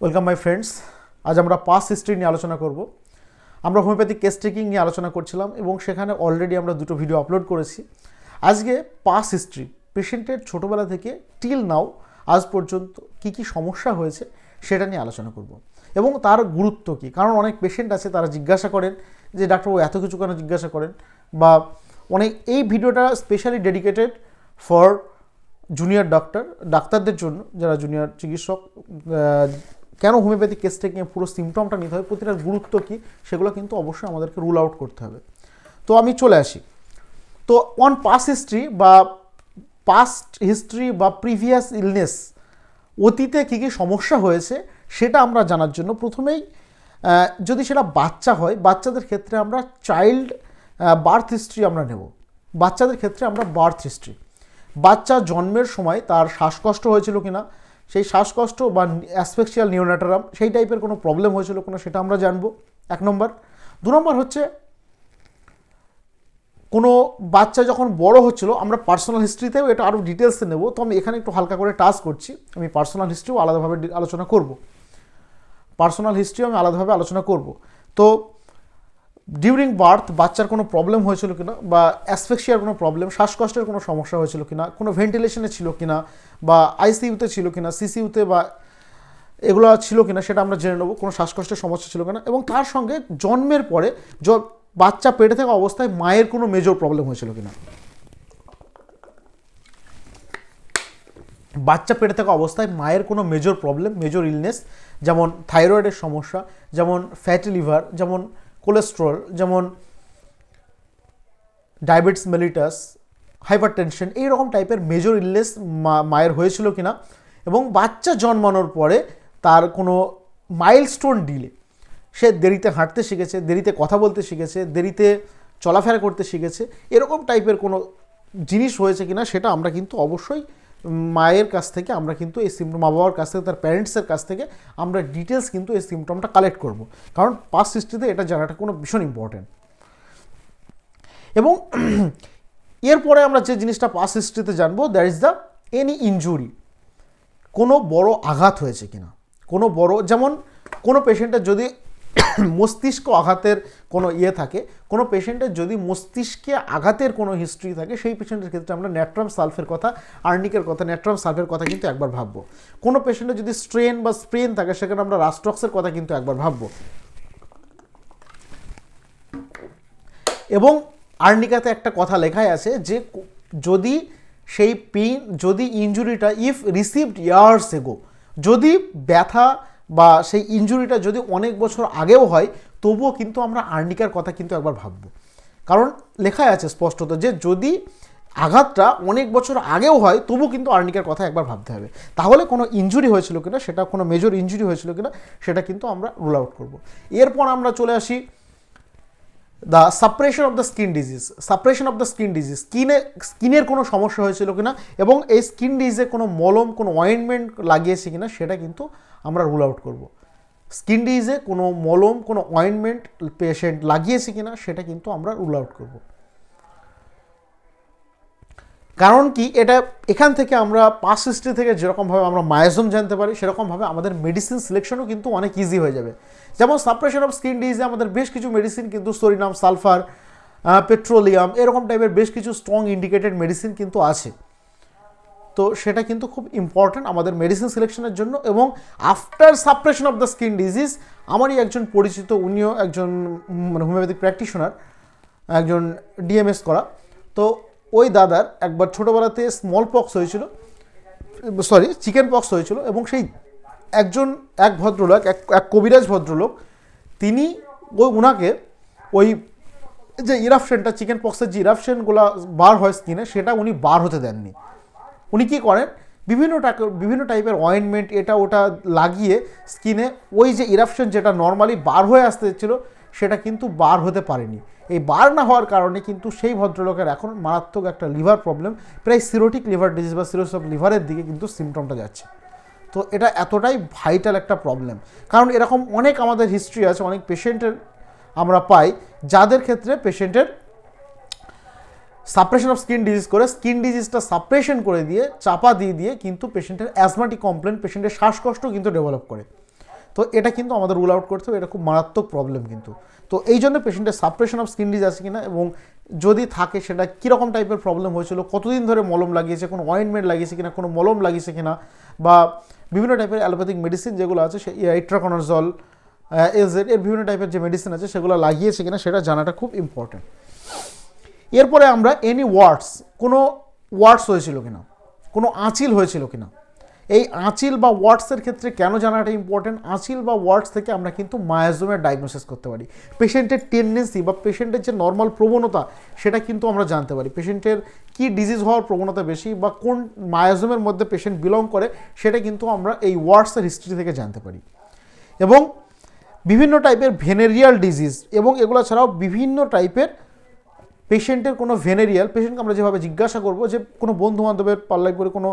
Welcome my friends. আজ আমরা pass history নিয়ে আলোচনা করব। আমরা হোমিওপ্যাথিক কেস টেকিং নিয়ে আলোচনা করছিলাম এবং সেখানে অলরেডি আমরা দুটো ভিডিও আপলোড করেছি। আজকে পাস হিস্ট্রি, পেশেন্টের ছোটোবেলা থেকে টিল নাও আজ পর্যন্ত কি সমস্যা হয়েছে সেটা নিয়ে আলোচনা করব এবং তার গুরুত্ব কী। কারণ অনেক পেশেন্ট আছে তারা জিজ্ঞাসা করেন যে ডাক্তারবাবু এত কিছু কেন জিজ্ঞাসা করেন, বা অনেক এই ভিডিওটা স্পেশালি ডেডিকেটেড ফর জুনিয়র ডাক্তারদের জন্য, যারা জুনিয়র চিকিৎসক। কেন হোমিওপ্যাথিক কেস টেকিংয়ে পুরো সিমটমটা নিতে হবে, প্রতিটার গুরুত্ব কী, সেগুলো কিন্তু অবশ্যই আমাদেরকে রুল আউট করতে হবে। তো আমি চলে আসি। তো অন পাস হিস্ট্রি বা পাস্ট হিস্ট্রি বা প্রিভিয়াস ইলনেস, অতীতে কী কী সমস্যা হয়েছে সেটা আমরা জানার জন্য প্রথমেই যদি সেটা বাচ্চা হয়, বাচ্চাদের ক্ষেত্রে আমরা চাইল্ড বার্থ হিস্ট্রি আমরা নেব। বাচ্চাদের ক্ষেত্রে আমরা বার্থ হিস্ট্রি, বাচ্চা জন্মের সময় তার শ্বাসকষ্ট হয়েছিল কিনা, সেই শ্বাসকষ্ট বা অ্যাসফিক্সিয়াল নিওনাটারাম সেই টাইপের কোনো প্রবলেম হয়েছিল কিনা সেটা আমরা জানবো, এক নম্বর। দু নম্বর হচ্ছে কোনো বাচ্চা যখন বড় হচ্ছিল, আমরা পার্সোনাল হিস্ট্রিতেও এটা আরও ডিটেলসে নেব। তো আমি এখানে একটু হালকা করে টাচ করছি, আমি পার্সোনাল হিস্ট্রিও আলাদাভাবে আলোচনা করব। তো ডিউরিং বার্থ বাচ্চার কোনো প্রবলেম হয়েছিল কিনা, বা অ্যাসফিক্সিয়ার কোনো প্রবলেম, শ্বাসকষ্টের কোনো সমস্যা হয়েছিল কিনা, কোনো ভেন্টিলেশনে ছিল কিনা, বা আইসিইউতে ছিল কিনা, সিসিইউতে বা এগুলো ছিল কিনা সেটা আমরা জেনে নেব। কোনো শ্বাসকষ্টের সমস্যা ছিল কিনা, এবং তার সঙ্গে জন্মের পরে বাচ্চা পেটে থাকা অবস্থায় মায়ের কোনো মেজর প্রবলেম হয়েছিল কিনা। বাচ্চা পেটে থাকা অবস্থায় মায়ের কোনো মেজর প্রবলেম, মেজর ইলনেস, যেমন থাইরয়েডের সমস্যা, যেমন ফ্যাটি লিভার, যেমন কোলেস্ট্রল, যেমন ডায়াবেটিস মেলিটাস, হাইপারটেনশন, এইরকম টাইপের মেজর ইলনেস মায়ের হয়েছিল কিনা। এবং বাচ্চা জন্মানোর পরে তার কোনো মাইলস্টোন ডিলে, সে দেরিতে হাঁটতে শিখেছে, দেরিতে কথা বলতে শিখেছে, দেরিতে চলাফেরা করতে শিখেছে, এরকম টাইপের কোনো জিনিস হয়েছে কিনা সেটা আমরা কিন্তু অবশ্যই মায়ের কাছ থেকে আমরা কিন্তু এই সিমটম, মা বাবার কাছ থেকে, তার প্যারেন্টসের কাছ থেকে আমরা ডিটেলস কিন্তু এই সিমটমটা কালেক্ট করব। কারণ পাস্ট হিস্ট্রিতে এটা জানাটা কোনো ভীষণ ইম্পর্টেন্ট। এবং এরপরে আমরা যে জিনিসটা পাস্ট হিস্ট্রিতে জানবো, that is the any injury, কোনো বড় আঘাত হয়েছে কিনা। কোনো বড়, যেমন কোনো পেশেন্টের যদি মস্তিষ্ক আঘাতের কোনো থাকে, কোনো পেশেন্টের যদি মস্তিষ্কে আঘাতের কোনো হিস্ট্রি থাকে, সেই পেশেন্টের ক্ষেত্রে আমরা ন্যাট্রাম সালফের কথা, আর্নিকের কথা, ন্যাট্রাম সালফের কথা কিন্তু একবার ভাববো। কোনো পেশেন্টের যদি স্ট্রেন বা স্প্রেন থাকে, সেখানে আমরা রাস্ট্রক্সের কথা কিন্তু একবার ভাববো। এবং আর্নিকাতে একটা কথা লেখাই আছে যে যদি সেই পেইন, যদি ইনজুরিটা ইফ রিসিভড ইয়ার্স এগো, যদি ব্যথা বা সেই ইনজুরিটা যদি অনেক বছর আগেও হয়, তবুও কিন্তু আমরা আর্নিকার কথা কিন্তু একবার ভাববো। কারণ লেখাই আছে স্পষ্টত যে যদি আঘাতটা অনেক বছর আগেও হয়, তবু কিন্তু আর্নিকার কথা একবার ভাবতে হবে। তাহলে কোনো ইনজুরি হয়েছিল কিনা, সেটা কোনো মেজর ইনজুরি হয়েছিল কিনা সেটা কিন্তু আমরা রুল আউট করব। এরপর আমরা চলে আসি the suppression of the skin disease. Suppression of the skin disease, স্কিনের কোনো সমস্যা হয়েছিল কিনা, এবং এই স্কিন ডিজিজে কোনো মলম, কোনো অয়েন্টমেন্ট লাগিয়েছে কিনা সেটা কিন্তু আমরা রুল আউট করব। স্কিন ডিজিজে কোনো মলম, কোনো অয়েন্টমেন্ট পেশেন্ট লাগিয়েছে কিনা সেটা কিন্তু আমরা রুল আউট করব। কারণ কি, এটা এখান থেকে আমরা পাস্ট হিস্ট্রি থেকে যেরকমভাবে আমরা মায়াজম জানতে পারি, সেরকমভাবে আমাদের মেডিসিন সিলেকশনও কিন্তু অনেক ইজি হয়ে যাবে। যেমন সাপ্রেশন অফ স্কিন ডিজিজে আমাদের বেশ কিছু মেডিসিন কিন্তু সোডিয়াম, সালফার, পেট্রোলিয়াম, এরকম টাইপের বেশ কিছু স্ট্রং ইন্ডিকেটেড মেডিসিন কিন্তু আছে। তো সেটা কিন্তু খুব ইম্পর্ট্যান্ট আমাদের মেডিসিন সিলেকশনের জন্য। এবং after suppression of the skin disease, আমারই একজন পরিচিত, উনিও একজন হোমিওপ্যাথিক প্র্যাকটিশনার, একজন ডিএমএস করা। তো ওই দাদার একবার ছোটোবেলাতে স্মল পক্স হয়েছিল, চিকেন পক্স হয়েছিল, এবং সেই এক ভদ্রলোক, এক কবিরাজ ভদ্রলোক, তিনি ওনাকে ওই যে ইরাপশনটা, চিকেন পক্সের যে ইরাপশনগুলো বার হয় স্কিনে, সেটা উনি বার হতে দেননি। উনি কী করেন, বিভিন্ন টাইপের অয়েন্টমেন্ট এটা ওটা লাগিয়ে স্কিনে ওই যে ইরাপশন যেটা নর্মালি বার হয়ে আসতেছিল, সেটা কিন্তু বার হতে পারেনি। এই বার না হওয়ার কারণে কিন্তু সেই ভদ্রলোকের এখন মারাত্মক একটা লিভার প্রবলেম, প্রায় সিরোটিক লিভার ডিজিজ বা সিরোসিস অফ লিভারের দিকে কিন্তু সিমটমটা যাচ্ছে। তো এটা এতটাই ভাইটাল একটা প্রবলেম। কারণ এরকম অনেক আমাদের হিস্ট্রি আছে, অনেক পেশেন্টের আমরা পাই যাদের ক্ষেত্রে পেশেন্টের সাপ্রেশন অফ স্কিন ডিজিজ করে, স্কিন ডিজিজটা সাপ্রেশন করে দিয়ে, চাপা দিয়ে কিন্তু পেশেন্টের অ্যাজমাটিক কমপ্লেন, পেশেন্টের শ্বাসকষ্ট কিন্তু ডেভেলপ করে। তো এটা কিন্তু আমাদের রুল আউট করতে হবে, এটা খুব মারাত্মক প্রবলেম কিন্তু। তো এই জন্য পেশেন্টের সাপ্রেশন অফ স্কিন ডিজিজ আছে কিনা, এবং যদি থাকে সেটা কীরকম টাইপের প্রবলেম হয়েছিল, কতদিন ধরে মলম লাগিয়েছে, কোনো অয়েন্টমেন্ট লাগিয়েছে কিনা, কোনো মলম লাগিয়েছে কিনা, বা বিভিন্ন টাইপের অ্যালোপ্যাথিক মেডিসিন যেগুলো আছে সেই ইট্রাকোনাজল এলজেড এর বিভিন্ন টাইপের যে মেডিসিন আছে সেগুলো লাগিয়েছে কিনা সেটা জানাটা খুব ইম্পর্টেন্ট। এরপরে আমরা এনি ওয়ার্ডস, কোনো ওয়ার্ডস হয়েছিল কিনা, কোনো আঁচিল হয়েছিল কিনা। এই আঁচিল বা ওয়ার্ডসের ক্ষেত্রে কেন জানাটা ইম্পর্টেন্ট, আঁচিল বা ওয়ার্ডস থেকে আমরা কিন্তু মায়াজমের ডায়াগনোসিস করতে পারি। পেশেন্টের টেন্ডেন্সি বা পেশেন্টের যে নর্মাল প্রবণতা সেটা কিন্তু আমরা জানতে পারি, পেশেন্টের কি ডিজিজ হওয়ার প্রবণতা বেশি বা কোন মায়াজমের মধ্যে পেশেন্ট বিলং করে সেটা কিন্তু আমরা এই ওয়ার্ডসের হিস্ট্রি থেকে জানতে পারি। এবং বিভিন্ন টাইপের ভেনেরিয়াল ডিজিজ, এবং এগুলো ছাড়াও বিভিন্ন টাইপের পেশেন্টের কোনো ভেনেরিয়াল, পেশেন্টকে আমরা যেভাবে জিজ্ঞাসা করবো যে কোনো বন্ধু বান্ধবের পাল্লায় করে কোনো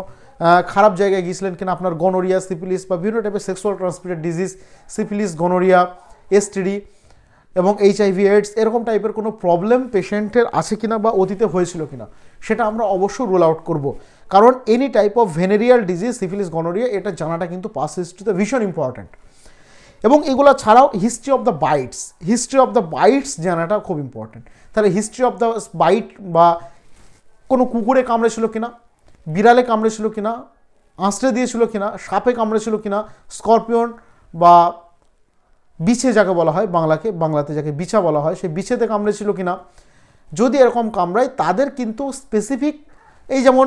খারাপ জায়গায় গিয়েছিলেন কিনা, আপনার গনোরিয়া, সিফিলিস বা বিভিন্ন টাইপের sexual transmitted disease, syphilis, gonorrhoea, STD এবং এইচআইভি এইডস এরকম টাইপের কোনো প্রবলেম পেশেন্টের আছে কিনা বা অতীতে হয়েছিল কিনা সেটা আমরা অবশ্যই রুল আউট করব। কারণ any type of venereal disease, syphilis, gonorrhoea, এটা জানাটা কিন্তু পাস্ট হিস্ট্রিতে ভীষণ ইম্পর্ট্যান্ট। এবং এগুলো ছাড়াও history of the bites, history of the bites জানাটা খুব ইম্পর্ট্যান্ট। তাহলে হিস্ট্রি অফ দ্য বাইট, বা কোনো কুকুরে কামড়েছিল কিনা, বিড়ালে কামড়েছিল কিনা, আঁচড়ে দিয়েছিল কিনা, সাপে কামড়েছিল কিনা, স্করপিয়ন বা বিছে যাকে বলা হয় বাংলাতে যাকে বিছা বলা হয়, সেই বিছেতে কামড়েছিল কিনা। যদি এরকম কামড়ায় তাদের কিন্তু স্পেসিফিক, এই যেমন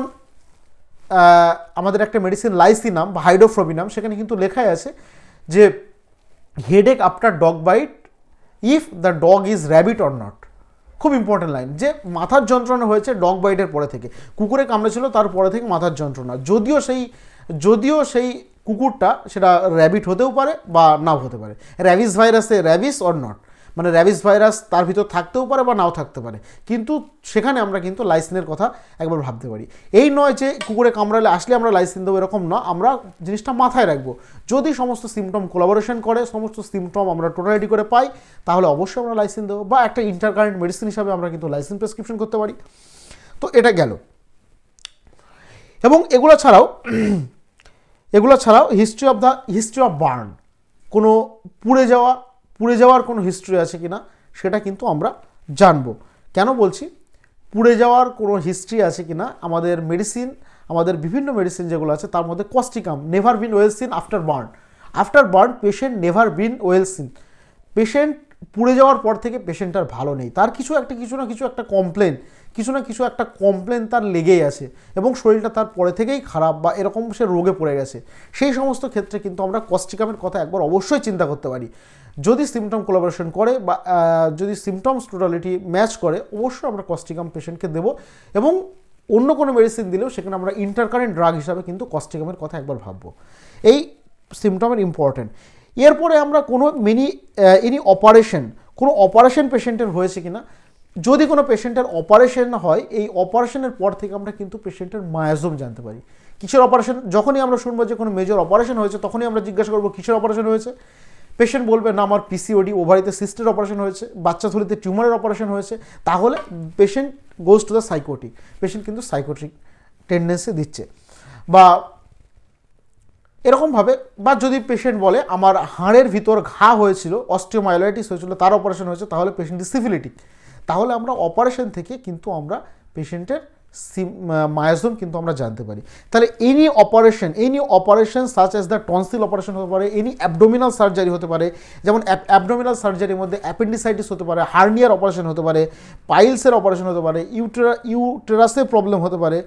আমাদের একটা মেডিসিন লাইসিনাম বা হাইড্রোফ্রোবিনাম, সেখানে কিন্তু লেখাই আছে যে headache after dog bite if the dog is rabbit or not. খুব ইম্পর্টেন্ট লাইন, যে মাথার যন্ত্রণা হয়েছে ডগ বাইটের পরে থেকে, কুকুরে কামড়েছিল তারপরে থেকে মাথার যন্ত্রণা, যদিও সেই কুকুরটা সেটা র্যাবিট হতেও পারে বা নাও হতে পারে। র্যাবিস ভাইরাসে র্যাবিস অর নট, মানে র্যাবিস ভাইরাস তার ভিতর থাকতেও পারে বা নাও থাকতে পারে, কিন্তু সেখানে আমরা কিন্তু লাইসিনের কথা একবার ভাবতে পারি। এই নয় যে কুকুরে কামড়ালে আসলে আমরা লাইসিন দেবো, এরকম না, আমরা জিনিসটা মাথায় রাখবো। যদি সমস্ত সিমটম কোলাবোরেশন করে, সমস্ত সিমটম আমরা টোটালিটি করে পাই, তাহলে অবশ্যই আমরা লাইসিন দেবো, বা একটা ইন্টারকারেন্ট মেডিসিন হিসাবে আমরা কিন্তু লাইসিন প্রেসক্রিপশন করতে পারি। তো এটা গেল। এবং এগুলো ছাড়াও হিস্ট্রি অফ বার্ন, কোনো পুড়ে যাওয়ার কোনো হিস্ট্রি আছে কিনা সেটা কিন্তু আমরা জানবো। কেন বলছি পুড়ে যাওয়ার কোনো হিস্ট্রি আছে কিনা, আমাদের বিভিন্ন মেডিসিন যেগুলো আছে তার মধ্যে causticum, never been well seen after burn patient never been well seen. Patient পুড়ে যাওয়ার পর থেকে পেশেন্ট আর ভালো নেই, তার কিছু না কিছু একটা কমপ্লেন তার লেগেই আছে, এবং শরীরটা তার পরে থেকেই খারাপ বা এরকম সে রোগে পড়ে গেছে। সেই সমস্ত ক্ষেত্রে কিন্তু আমরা কস্টিকামের কথা একবার অবশ্যই চিন্তা করতে পারি। যদি সিমটম কোলাবোরেশন করে বা যদি সিমটমস টোটালিটি ম্যাচ করে, অবশ্যই আমরা কস্টিকাম পেশেন্টকে দেবো। এবং অন্য কোনো মেডিসিন দিলেও সেখানে আমরা ইন্টারকারেন্ট ড্রাগ হিসাবে কিন্তু কস্টিকামের কথা একবার ভাববো। এই সিমটমের ইম্পর্টেন্ট। এরপরে আমরা কোনো কোনো অপারেশন পেশেন্টের হয়েছে কিনা, যদি কোনো পেশেন্টের অপারেশন হয়, এই অপারেশনের পর থেকে আমরা কিন্তু পেশেন্টের মায়াজম জানতে পারি। কিসের অপারেশন, যখনই আমরা শুনবো যে কোনো মেজর অপারেশন হয়েছে, তখনই আমরা জিজ্ঞাসা করবো কিসের অপারেশন হয়েছে। পেশেন্ট বলবে না আমার পিসিওডি, ওভারিতে সিস্টের অপারেশন হয়েছে, বাচ্চা থলিতে টিউমারের অপারেশন হয়েছে, তাহলে patient goes to the psychotic, patient কিন্তু সাইকোট্রিক টেন্ডেন্সি দিচ্ছে। বা এরকমভাবে, বা যদি পেশেন্ট বলে আমার হাড়ের ভিতর ঘা হয়েছিল, অস্টিওমাইলাইটিস হয়েছিল, তার অপারেশন হয়েছে, তাহলে পেশেন্টটি সিফিলিটিক। তাহলে আমরা অপারেশন থেকে কিন্তু আমরা পেশেন্টের মায়াজম কিন্তু আমরা জানতে পারি। তাহলে any operation such as the tonsil operation হতে পারে, এনি অ্যাবডোমিনাল সার্জারি হতে পারে, যেমন অ্যাবডোমিনাল সার্জারির মধ্যে অ্যাপেন্ডিসাইটিস হতে পারে, হার্নিয়ার অপারেশন হতে পারে, পাইলসের অপারেশন হতে পারে, ইউটেরাসের প্রবলেম হতে পারে।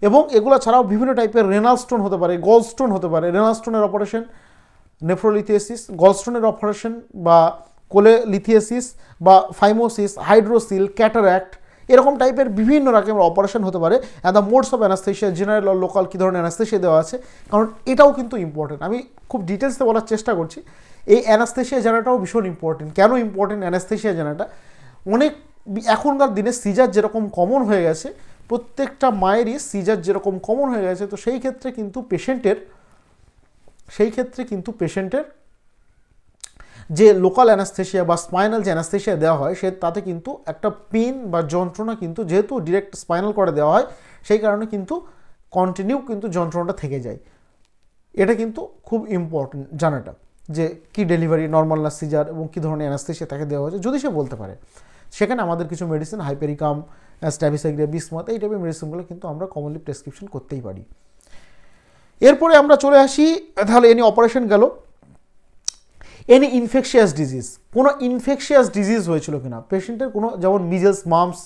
এবং এগুলো ছাড়াও বিভিন্ন টাইপের রেনাল স্টোন হতে পারে, গল স্টোন হতে পারে, রেনাল স্টোনের অপারেশন, নেফ্রোলিথিয়াসিস, গল স্টোনের অপারেশন বা কোলেলিথিয়াসিস বা ফাইমোসিস, হাইড্রোসিল, ক্যাটারাক্ট, এরকম টাইপের বিভিন্ন রকমের অপারেশন হতে পারে। And the modes of anaesthesia, general আর লোকাল কী ধরনের অ্যানাস্থেশিয়া দেওয়া আছে, কারণ এটাও কিন্তু ইম্পর্টেন্ট। আমি খুব ডিটেলসে বলার চেষ্টা করছি। এই অ্যানাস্থেশিয়া জানাটাও ভীষণ ইম্পর্টেন্ট। কেন ইম্পর্টেন্ট অ্যানাস্থেশিয়া জানাটা? এখনকার দিনে সিজার যেরকম কমন হয়ে গেছে, প্রত্যেকটা মায়েরই সিজার যেরকম কমন হয়ে গেছে, তো সেই ক্ষেত্রে কিন্তু পেশেন্টের যে লোকাল অ্যানাস্থেশিয়া বা স্পাইনাল যে অ্যানাস্থেশিয়া দেওয়া হয়, তাতে কিন্তু একটা পেন বা যন্ত্রণা কিন্তু, যেহেতু ডিরেক্ট স্পাইনাল করে দেওয়া হয়, সেই কারণে কিন্তু কন্টিনিউ কিন্তু যন্ত্রণাটা থেকে যায়। এটা কিন্তু খুব ইম্পর্টেন্ট জানাটা। যে কি ডেলিভারি, নর্মাল না সিজার, এবং কী ধরনের অ্যানাস্থেসিয়া তাকে দেওয়া হয়েছে, যদি সে বলতে পারে, সেখানে আমাদের কিছু মেডিসিন হাইপেরিকাম, স্ট্যাবিসাইগ্রিয়া, বিসমথ, এই টাইপের মেডিসিনগুলো কিন্তু আমরা কমনলি প্রেসক্রিপশন করতেই পারি। এরপরে আমরা চলে আসি, তাহলে এনি অপারেশন গেল। এনি ইনফেকশিয়াস ডিজিজ, কোনো ইনফেকশিয়াস ডিজিজ হয়েছিল কিনা পেশেন্টের, কোনো যেমন মিজেলস, মাম্পস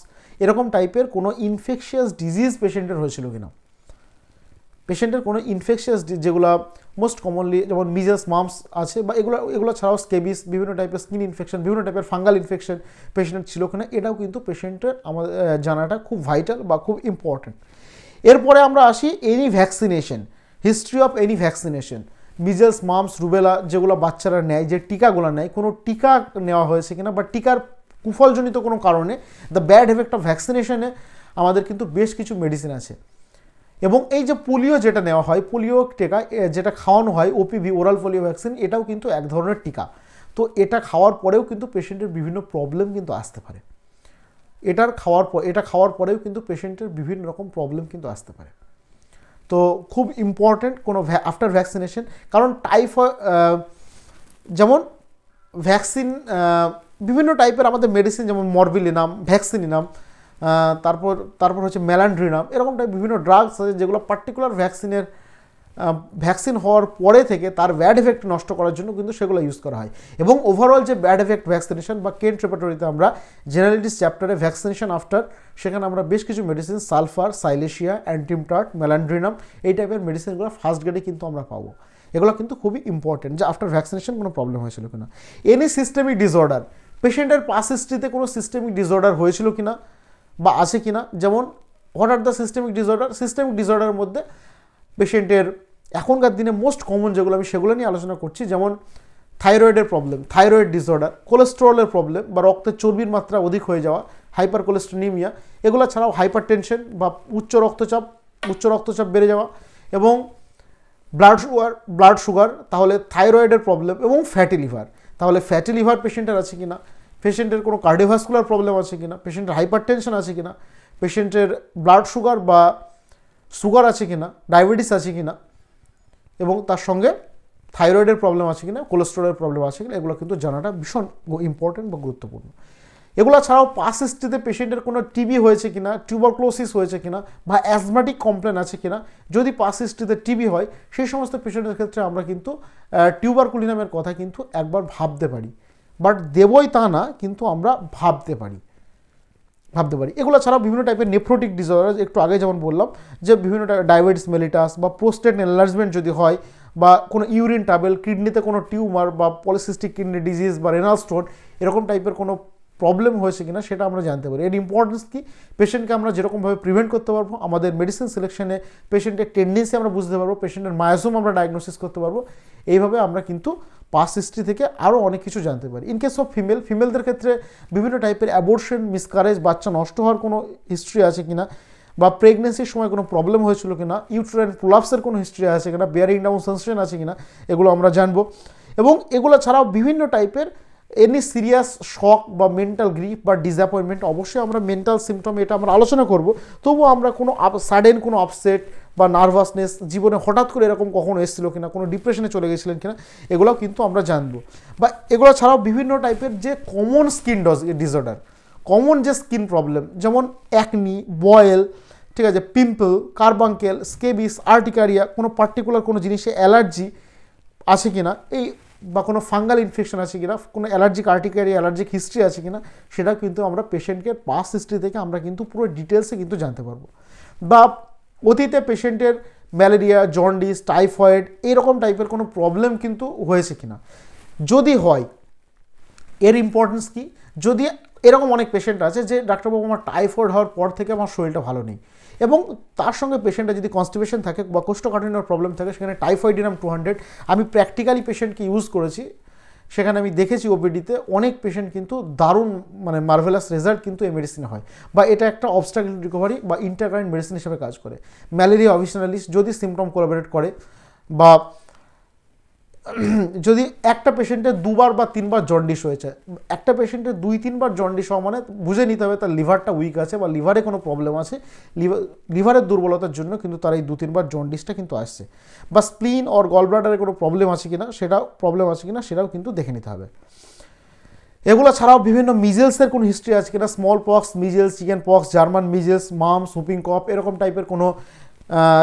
এরকম টাইপের কোনো ইনফেকশিয়াস ডিজিজ পেশেন্টের হয়েছিল কিনা, পেশেন্টের কোনো ইনফেকশিয়াস যেগুলো মোস্ট কমনলি যেমন মিজেলস, মাম্পস আছে, বা এগুলো ছাড়াও স্কেবিস, বিভিন্ন টাইপের স্কিন ইনফেকশন, বিভিন্ন টাইপের ফাঙ্গাল ইনফেকশন পেশেন্টের ছিল কিনা, এটাও কিন্তু পেশেন্টের আমাদের জানাটা খুব ভাইটাল বা খুব ইম্পর্টেন্ট। এরপরে আমরা আসি any vaccination, history of any vaccination, measles, mumps, rubella যেগুলো বাচ্চারা নেয়, যে টিকাগুলো নেয়, কোনো টিকা নেওয়া হয়েছে কিনা, বা টিকার কুফলজনিত কোনো কারণে দ্য ব্যাড এফেক্ট অফ ভ্যাকসিনেশনে আমাদের কিন্তু বেশ কিছু মেডিসিন আছে। এবং এই যে পোলিও যেটা নেওয়া হয়, পোলিও টিকা যেটা খাওয়ানো হয়, ওপিভি, ওরাল পোলিও ভ্যাকসিন, এটাও কিন্তু এক ধরনের টিকা। তো এটা খাওয়ার পরেও কিন্তু পেশেন্টের বিভিন্ন প্রবলেম কিন্তু আসতে পারে, এটা খাওয়ার পরেও কিন্তু পেশেন্টের বিভিন্ন রকম প্রবলেম কিন্তু আসতে পারে। তো খুব ইম্পর্ট্যান্ট কোনো আফটার ভ্যাকসিনেশন, কারণ টাইফয়েড যেমন ভ্যাকসিন, বিভিন্ন টাইপের আমাদের মেডিসিন, যেমন মরবিলিনাম, ভ্যাকসিনিনাম, তারপর হচ্ছে ম্যালান্ড্রিনাম, এরকম টাইপ বিভিন্ন ড্রাগস আছে যেগুলো পার্টিকুলার ভ্যাকসিন হওয়ার পরে থেকে তার ব্যাড এফেক্ট নষ্ট করার জন্য কিন্তু সেগুলো ইউজ করা হয়। এবং ওভারঅল যে ব্যাড এফেক্ট ভ্যাকসিনেশন বা কেন্ট রেপার্টরিতে আমরা জেনারেলিটিস চ্যাপ্টারে ভ্যাকসিনেশন আফটার, সেখানে আমরা বেশ কিছু মেডিসিন সালফার, সাইলেশিয়া, অ্যান্টিমটার্ট, ম্যালান্ড্রিনাম, এই টাইপের মেডিসিনগুলো ফার্স্ট গ্রেডে কিন্তু আমরা পাবো। এগুলো কিন্তু খুবই ইম্পর্টেন্ট যে আফটার ভ্যাকসিনেশন কোনো প্রবলেম হয়েছিল কিনা। এনি সিস্টেমিক ডিসঅর্ডার, পেশেন্টের পাস হিস্ট্রিতে কোনো সিস্টেমিক ডিসঅর্ডার হয়েছিল কিনা বা আছে কিনা, যেমন what are the systemic disorder, systemic ডিসঅর্ডারের মধ্যে পেশেন্টের এখনকার দিনে মোস্ট কমন যেগুলো আমি সেগুলো নিয়ে আলোচনা করছি, যেমন থাইরয়েডের প্রবলেম, থাইরয়েড ডিসঅর্ডার, কোলেস্টেরলের প্রবলেম বা রক্তের চর্বির মাত্রা অধিক হয়ে যাওয়া, হাইপার কোলেস্টেরনিমিয়া, এগুলো ছাড়াও হাইপার টেনশন বা উচ্চ রক্তচাপ বেড়ে যাওয়া, এবং ব্লাড সুগার, তাহলে থাইরয়েডের প্রবলেম, এবং ফ্যাটি লিভার, তাহলে ফ্যাটি লিভার পেশেন্টের আছে কিনা, পেশেন্টের কোনো কার্ডিওভাস্কুলার প্রবলেম আছে কিনা, পেশেন্টের হাইপার টেনশন আছে কিনা, পেশেন্টের ব্লাড সুগার বা সুগার আছে কিনা, ডায়াবেটিস আছে কিনা, এবং তার সঙ্গে থাইরয়েডের প্রবলেম আছে কিনা, কোলেস্টেরলের প্রবলেম আছে কিনা, এগুলো কিন্তু জানাটা ভীষণ ইম্পর্টেন্ট বা গুরুত্বপূর্ণ। এগুলো ছাড়াও পাস হিস্ট্রিতে পেশেন্টের কোনো টিবি হয়েছে কিনা, টিউবারক্লোসিস হয়েছে কিনা, বা অ্যাজমাটিক কমপ্লেন আছে কিনা, যদি পাস হিস্ট্রিতে টিবি হয় সেই সমস্ত পেশেন্টের ক্ষেত্রে আমরা কিন্তু টিউবারকুলিনামের কথা কিন্তু একবার ভাবতে পারি, বাট দেবই তা না, কিন্তু আমরা ভাবতে পারি। এগুলো ছাড়াও বিভিন্ন টাইপের নেফ্রোটিক ডিসঅর্ডার, একটু আগে যেমন বললাম যে বিভিন্ন টাইপের ডায়াবেটিস মেলিটাস বা প্রোস্টেট এনলার্জমেন্ট যদি হয়, বা কোনো ইউরিন ট্রাভেল, কিডনিতে কোনো টিউমার বা পলিসিস্টিক কিডনি ডিজিজ বা রেনাল স্টোন, এরকম টাইপের কোনো প্রবলেম হয়েছে কিনা সেটা আমরা জানতে পারি। এর ইম্পর্টেন্স কি, পেশেন্টকে আমরা যেরকমভাবে প্রিভেন্ট করতে পারবো, আমাদের মেডিসিন সিলেকশনে পেশেন্টের টেন্ডেন্সি আমরা বুঝতে পারবো, পেশেন্টের মায়োজোম আমরা ডায়াগনোসিস করতে পারবো, এইভাবে আমরা কিন্তু পাস হিস্ট্রি থেকে আরও অনেক কিছু জানতে পারি। ইন কেস অফ ফিমেলদের ক্ষেত্রে বিভিন্ন টাইপের অ্যাবর্শন, মিসকারেজ, বাচ্চা নষ্ট হওয়ার কোনো হিস্ট্রি আছে কিনা, বা প্রেগনেন্সির সময় কোনো প্রবলেম হয়েছিল কিনা, ইউটেরাইন প্রোলাপসের কোনো হিস্ট্রি আছে কিনা, বিয়ারিং ডাউন সেন্সেশন আছে কিনা, এগুলো আমরা জানবো। এবং এগুলো ছাড়াও বিভিন্ন টাইপের এনি সিরিয়াস শক বা মেন্টাল গ্রিফ বা ডিসঅ্যাপয়েন্টমেন্ট, অবশ্যই আমরা মেন্টাল সিমটম এটা আমরা আলোচনা করব, তবুও আমরা কোনো সাডেন কোনো আপসেট বা নার্ভাসনেস জীবনে হঠাৎ করে এরকম কখনো এসেছিলো কিনা, কোনো ডিপ্রেশনে চলে গেছিলেন কিনা, এগুলোও কিন্তু আমরা জানবো। বা এগুলো ছাড়াও বিভিন্ন টাইপের যে কমন স্কিন ডিসঅর্ডার, কমন যে স্কিন প্রবলেম, যেমন অ্যাকনি, বয়েল, ঠিক আছে, পিম্পল, কার্বাঙ্কেল, স্কেবিস, আর্টিকারিয়া, কোনো পার্টিকুলার কোনো জিনিসে অ্যালার্জি আছে কিনা, এই বা কোনো ফাঙ্গাল ইনফেকশন আছে কিনা, কোনো অ্যালার্জিক আর্টিকারিয়া, অ্যালার্জিক হিস্ট্রি আছে কিনা, সেটা কিন্তু আমরা পেশেন্টকে পাস হিস্ট্রি থেকে আমরা কিন্তু পুরো ডিটেলসে কিন্তু জানতে পারবো। বা অতীতে পেশেন্টের ম্যালেরিয়া, জন্ডিস, টাইফয়েড এইরকম টাইপের কোনো প্রবলেম কিন্তু হয়েছে কিনা, যদি হয় এর ইম্পর্টেন্স কি, যদি এরকম অনেক পেশেন্ট আছে যে ডাক্তারবাবু আমার টাইফয়েড হওয়ার পর থেকে আমার শরীরটা ভালো নেই, এবং তার সঙ্গে পেশেন্টের যদি কনস্টিপেশন থাকে বা কোষ্ঠকাঠিন্যের প্রবলেম থাকে, সেখানে টাইফয়েডিনাম 200 আমি প্র্যাকটিক্যালি পেশেন্টকে ইউজ করেছি, সেখানে আমি দেখেছি ওপিডিতে অনেক পেশেন্ট কিন্তু দারুণ মানে মার্ভেলাস রেজাল্ট কিন্তু এই মেডিসিনে হয়, বা এটা একটা অবস্ট্রাকল রিকভারি বা ইন্টারকারেন্ট মেডিসিন হিসেবে কাজ করে। ম্যালেরিয়া অভিশনালিস যদি সিমটম কোলাবরেট করে, বা যদি একটা পেশেন্টের 2 বার বা 3 বার জন্ডিস হয়েছে, একটা পেশেন্টের 2-3 বার জন্ডিস হওয়া মানে বুঝে নিতে হবে তার লিভারটা উইক আছে বা লিভারে কোনো প্রবলেম আছে, লিভারের দুর্বলতার জন্য কিন্তু তার এই 2-3 বার জন্ডিসটা কিন্তু আসছে। বা স্প্লিন অর গল ব্লাডারে কোনো প্রবলেম আছে কিনা সেটাও কিন্তু দেখে নিতে হবে। এগুলো ছাড়াও বিভিন্ন মিজেলসের কোনো হিস্ট্রি আছে কিনা, small pox, measles, chicken pox, German measles, mumps, whooping cough, এরকম টাইপের কোনো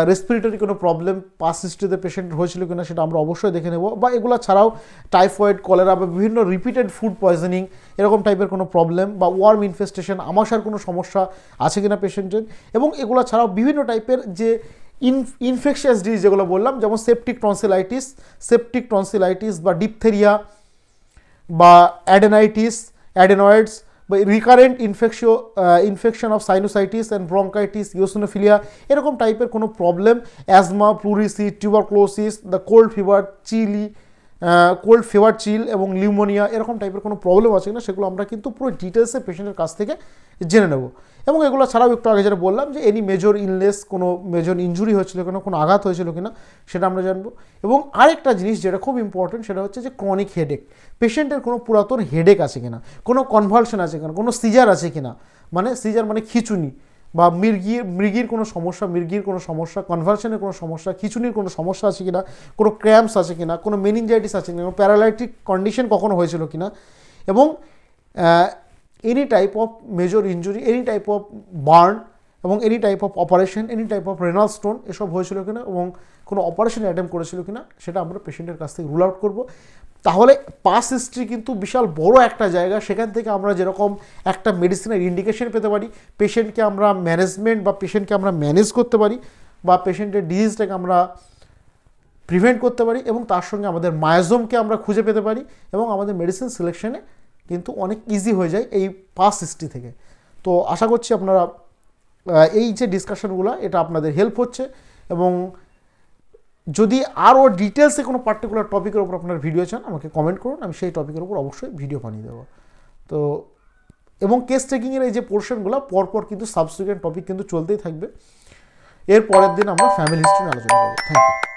রেসপিরেটরি কোনো প্রবলেম পাস্ট হিস্ট্রিতে পেশেন্ট হয়েছিল কিনা সেটা আমরা অবশ্যই দেখে নেব। বা এগুলো ছাড়াও টাইফয়েড, কলেরা বা বিভিন্ন রিপিটেড ফুড পয়জনিং এরকম টাইপের কোনো প্রবলেম বা ওয়ার্ম ইনফেস্টেশন, আমাশার কোনো সমস্যা আছে কিনা পেশেন্টের। এবং এগুলো ছাড়াও বিভিন্ন টাইপের যে ইনফেকশাস ডিজিজ যেগুলো বললাম, যেমন সেপটিক টনসিলাইটিস বা ডিপথেরিয়া বা অ্যাডেনয়েডস বা recurrent infection of sinusitis and bronchitis, eosinophilia, এরকম টাইপের কোনো problem, asthma, pleurisy, tuberculosis, the cold fever চিল এবং লিউমোনিয়া, এরকম টাইপের কোনো প্রবলেম আছে কিনা সেগুলো আমরা কিন্তু পুরো ডিটেলসে পেশেন্টের কাছ থেকে জেনে নেব। এবং এগুলো ছাড়াও একটু আগে যেটা বললাম যে এনি মেজর ইলনেস, কোনো মেজর ইনজুরি হয়েছিল কিনা, কোনো আঘাত হয়েছিল কিনা সেটা আমরা জানবো। এবং আরেকটা জিনিস যেটা খুব ইম্পর্টেন্ট সেটা হচ্ছে যে ক্রনিক হেডেক, পেশেন্টের কোনো পুরাতন হেডেক আছে কিনা, কোনো কনভালশন আছে কিনা, কোনো সিজার আছে কিনা, মানে সিজার মানে খিঁচুনি বা মৃগীর কোনো সমস্যা, কনভালশনের কোনো সমস্যা, খিঁচুনির কোনো সমস্যা আছে কিনা, কোনো ক্র্যাম্পস আছে কিনা, কোনো মেনিনজাইটিস আছে কিনা, কোনো প্যারালাইটিক কন্ডিশন কখনো হয়েছিল কিনা, এবং any type of major injury, any type of burn এবং any type of operation, any type of renal stone এসব হয়েছিল কিনা এবং কোনো অপারেশন অ্যাটেম্প করেছিল কিনা সেটা আমরা পেশেন্টের কাছ থেকে রুল আউট করবো। তাহলে পাস্ট হিস্ট্রি কিন্তু বিশাল বড় একটা জায়গা, সেখান থেকে আমরা যেরকম একটা মেডিসিনের ইন্ডিকেশন পেতে পারি, পেশেন্টকে আমরা ম্যানেজ করতে পারি বা পেশেন্টের ডিজিজটাকে আমরা প্রিভেন্ট করতে পারি, এবং তার সঙ্গে আমাদের মায়োজোমকে আমরা খুঁজে পেতে পারি, এবং আমাদের মেডিসিন সিলেকশনে কিন্তু অনেক ইজি হয়ে যায় এই পাস্ট হিস্ট্রি থেকে। তো আশা করছি আপনারা এই যে ডিসকাশনগুলো এটা আপনাদের হেল্প হচ্ছে, এবং যদি আরও ডিটেলসে কোনো পার্টিকুলার টপিকের উপর আপনার ভিডিও চান আমাকে কমেন্ট করুন, আমি সেই টপিকের উপর অবশ্যই ভিডিও বানিয়ে দেবো। তো এবং কেস টেকিংয়ের এই যে পোর্শনগুলো পরপর কিন্তু সাবসিকুয়েন্ট টপিক কিন্তু চলতেই থাকবে। এর পরের দিন আমরা ফ্যামিলি হিস্ট্রি নিয়ে আলোচনা করবো। Thank you.